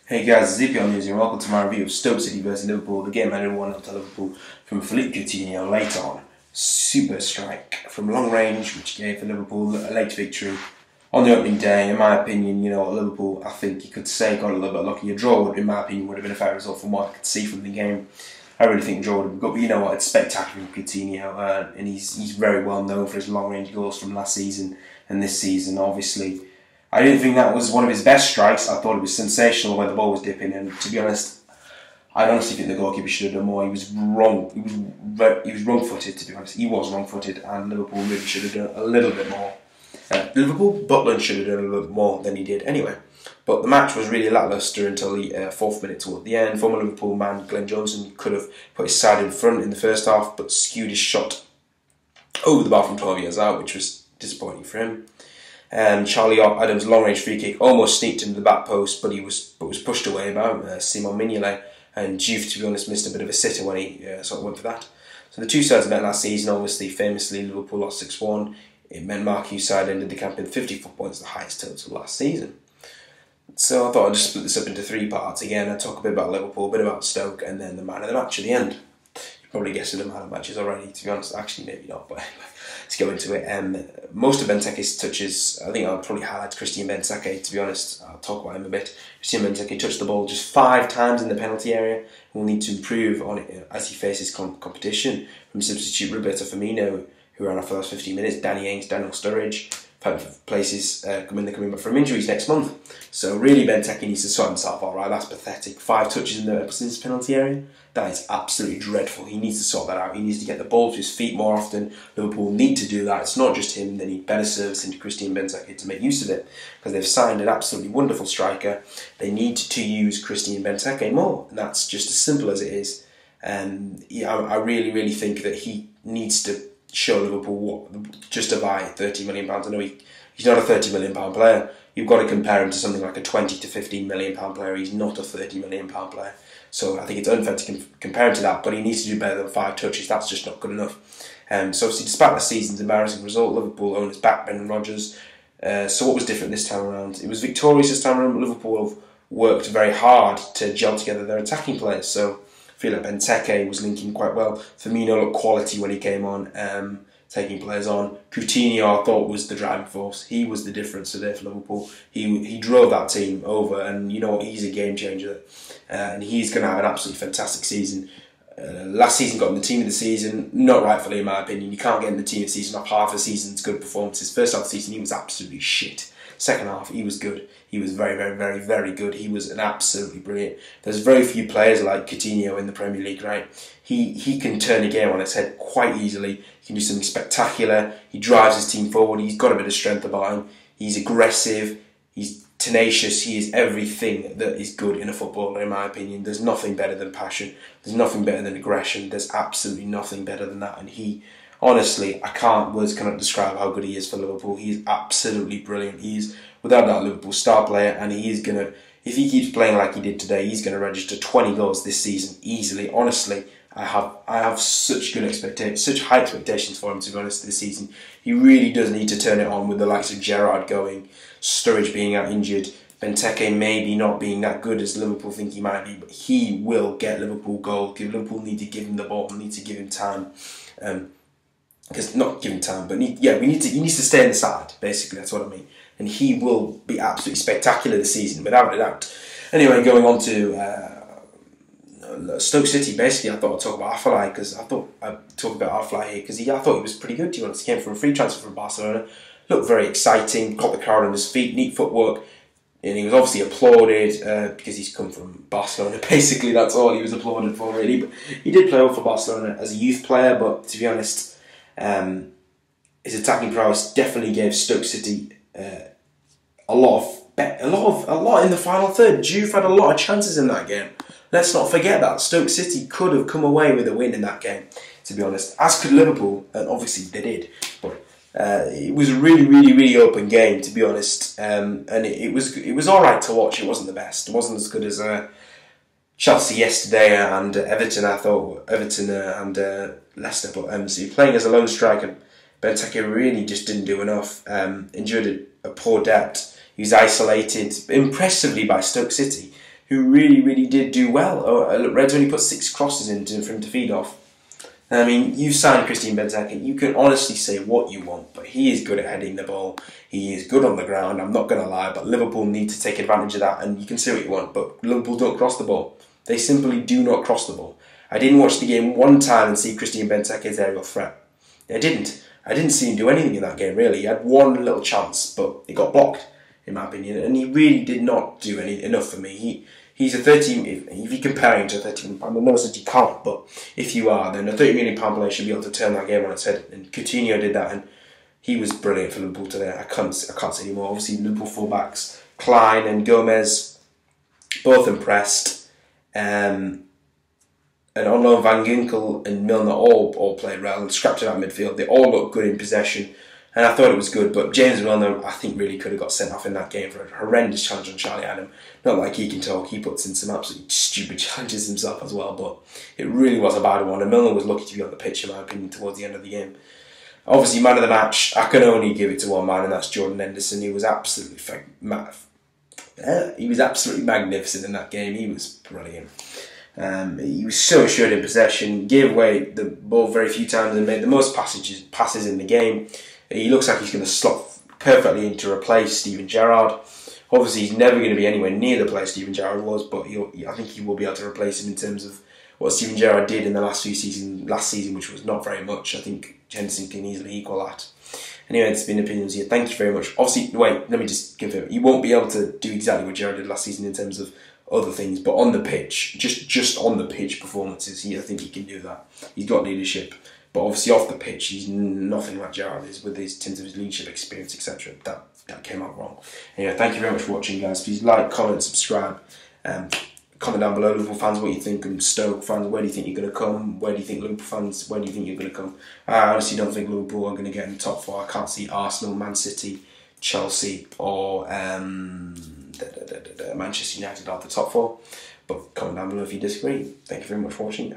Hey guys, it's EPL News and welcome to my review of Stoke City versus Liverpool. The game ended 1-0 to Liverpool from Philippe Coutinho late on. Super strike from long range, which gave for Liverpool a late victory on the opening day. In my opinion, Liverpool, I think you could say, got a little bit lucky. A draw, in my opinion, would have been a fair result from what I could see from the game. I really think a draw would have been good, but you know what, it's spectacular from Coutinho, and he's very well known for his long range goals from last season and this season, obviously. I didn't think that was one of his best strikes. I thought it was sensational where the ball was dipping, and to be honest, I honestly think the goalkeeper should have done more. He was wrong. He was wrong-footed, to be honest. He was wrong-footed, and Liverpool really should have done a little bit more. Butland should have done a little bit more than he did anyway. But the match was really lacklustre until the 4th minute toward the end. Former Liverpool man Glen Johnson could have put his side in front in the first half, but skewed his shot over the bar from 12 years out, which was disappointing for him. Charlie Adams' long-range free kick almost sneaked into the back post, but was pushed away by Simon Mignolet, and Juve, to be honest, missed a bit of a sitter when he sort of went for that. So the two sides met last season. Obviously, famously, Liverpool lost 6-1. It meant Mark Hughes' side ended the campaign 54 points, the highest total last season. So I thought I'd just split this up into 3 parts. Again, I'd talk a bit about Liverpool, a bit about Stoke, and then the man of the match at the end. You're probably guessing the man of the match is already, to be honest. Actually, maybe not, but anyway. Let's go into it. Most of Benteke's touches, I think I'll probably highlight Christian Benteke, to be honest. I'll talk about him a bit. Christian Benteke touched the ball just 5 times in the penalty area and will need to improve on it as he faces competition from substitute Roberto Firmino, who ran off the last 15 minutes, Danny Ings, Daniel Sturridge, places when they're coming back from injuries next month. So really Benteke needs to sort himself out, right? That's pathetic. 5 touches in the penalty area. That is absolutely dreadful. He needs to sort that out. He needs to get the ball to his feet more often. Liverpool need to do that. It's not just him. They need better service into Christian Benteke to make use of it, because they've signed an absolutely wonderful striker. They need to use Christian Benteke more, and that's just as simple as it is. I really think that he needs to show Liverpool what justify £30 million. I know he's not a £30 million player. You've got to compare him to something like a £20 to £15 million player. He's not a £30 million player. So I think it's unfair to compare him to that, but he needs to do better than 5 touches. That's just not good enough. So obviously, despite last season's embarrassing result, Liverpool owners backed Ben and Rodgers. So what was different this time around? It was victorious this time around. Liverpool have worked very hard to gel together their attacking players. So I feel like Benteke was linking quite well. Firmino looked quality when he came on, taking players on. Coutinho, I thought, was the driving force. He was the difference today for Liverpool. He drove that team over, and you know what? He's a game changer. And he's going to have an absolutely fantastic season. Last season got in the team of the season, not rightfully in my opinion. You can't get in the team of the season off half a season's good performances. First half of the season he was absolutely shit. Second half he was good. He was very good. He was an absolutely brilliant. There's very few players like Coutinho in the Premier League, right? He can turn a game on its head quite easily. He can do something spectacular. He drives his team forward. He's got a bit of strength about him. He's aggressive. He's tenacious. He is everything that is good in a footballer, in my opinion. There's nothing better than passion. There's nothing better than aggression. There's absolutely nothing better than that. And he, honestly, words cannot describe how good he is for Liverpool. He is absolutely brilliant. He is, without doubt, Liverpool's star player, and he is going to, if he keeps playing like he did today, he's going to register 20 goals this season easily. Honestly, I have such high expectations for him, to be honest, this season. He really does need to turn it on with the likes of Gerrard going, Sturridge being out injured, Benteke maybe not being that good as Liverpool think he might be, but he will get Liverpool goals. Liverpool need to give him the ball, need to give him time. Because not give him time, but he needs to stay in the side, basically, that's what I mean. And he will be absolutely spectacular this season, without a doubt. Anyway, going on to Stoke City, basically, I thought I'd talk about Afellay, because I thought I'd talk about Afellay here, because I thought he was pretty good, to be honest. He came from a free transfer from Barcelona, looked very exciting, got the crowd on his feet, neat footwork, and he was obviously applauded because he's come from Barcelona. Basically, that's all he was applauded for, really. But he did play well for Barcelona as a youth player, but to be honest, his attacking prowess definitely gave Stoke City a lot in the final third. Juve had a lot of chances in that game. Let's not forget that. Stoke City could have come away with a win in that game, to be honest. As could Liverpool, and obviously they did. But it was a really open game, to be honest. And it was all right to watch. It wasn't the best. It wasn't as good as Chelsea yesterday and Everton. I thought Everton and Leicester. But so you're playing as a lone striker. Benteke really just didn't do enough. Endured a poor depth. He was isolated impressively by Stoke City, who really did do well. Reds only put 6 crosses in for him to feed off. I mean, you signed Christian Benteke. You can honestly say what you want, but he is good at heading the ball. He is good on the ground, I'm not going to lie, but Liverpool need to take advantage of that, and you can say what you want, but Liverpool don't cross the ball. They simply do not cross the ball. I didn't watch the game one time and see Christian Benteke's aerial threat. I didn't see him do anything in that game, really. He had one little chance, but it got blocked, in my opinion, and he really did not do enough for me. He's a 13, if you compare him to a 13 million pound, I know that you can't, but if you are, then a 30 million pound player should be able to turn that game on its head, and Coutinho did that, and he was brilliant for Liverpool today. I can't say any more. Obviously, Liverpool fullbacks, Klein and Gomez, both impressed, and on loan Van Ginkel and Milner all played well, scrapped it out midfield. They all looked good in possession, and I thought it was good, but James Milner, I think, really could have got sent off in that game for a horrendous challenge on Charlie Adam. Not like he can talk, he puts in some absolutely stupid challenges himself as well, but it really was a bad one, and Milner was lucky to be on the pitch, in my opinion, towards the end of the game. Obviously, man of the match, I can only give it to one man, and that's Jordan Henderson. He was absolutely magnificent in that game. He was brilliant. He was so assured in possession, gave away the ball very few times and made the most passes in the game. He looks like he's going to slot perfectly in to replace Steven Gerrard. Obviously, he's never going to be anywhere near the player Steven Gerrard was, but I think he will be able to replace him in terms of what Steven Gerrard did in the last season, which was not very much. I think Henderson can easily equal that. Anyway, it's been opinions here. Thank you very much. Obviously, wait, let me just confirm. He won't be able to do exactly what Gerrard did last season in terms of other things, but on the pitch, just on the pitch performances, I think he can do that. He's got leadership, but obviously off the pitch, he's nothing like Gerrard is with his terms of his leadership experience, etc. That came out wrong. Anyway, thank you very much for watching, guys. Please like, comment, subscribe. Comment down below, Liverpool fans, what you think, and Stoke fans, where do you think you're going to come? Where do you think Liverpool fans, where do you think you're going to come? I honestly don't think Liverpool are going to get in the top 4. I can't see Arsenal, Man City, Chelsea, or Manchester United are the top 4. But comment down below if you disagree. Thank you very much for watching.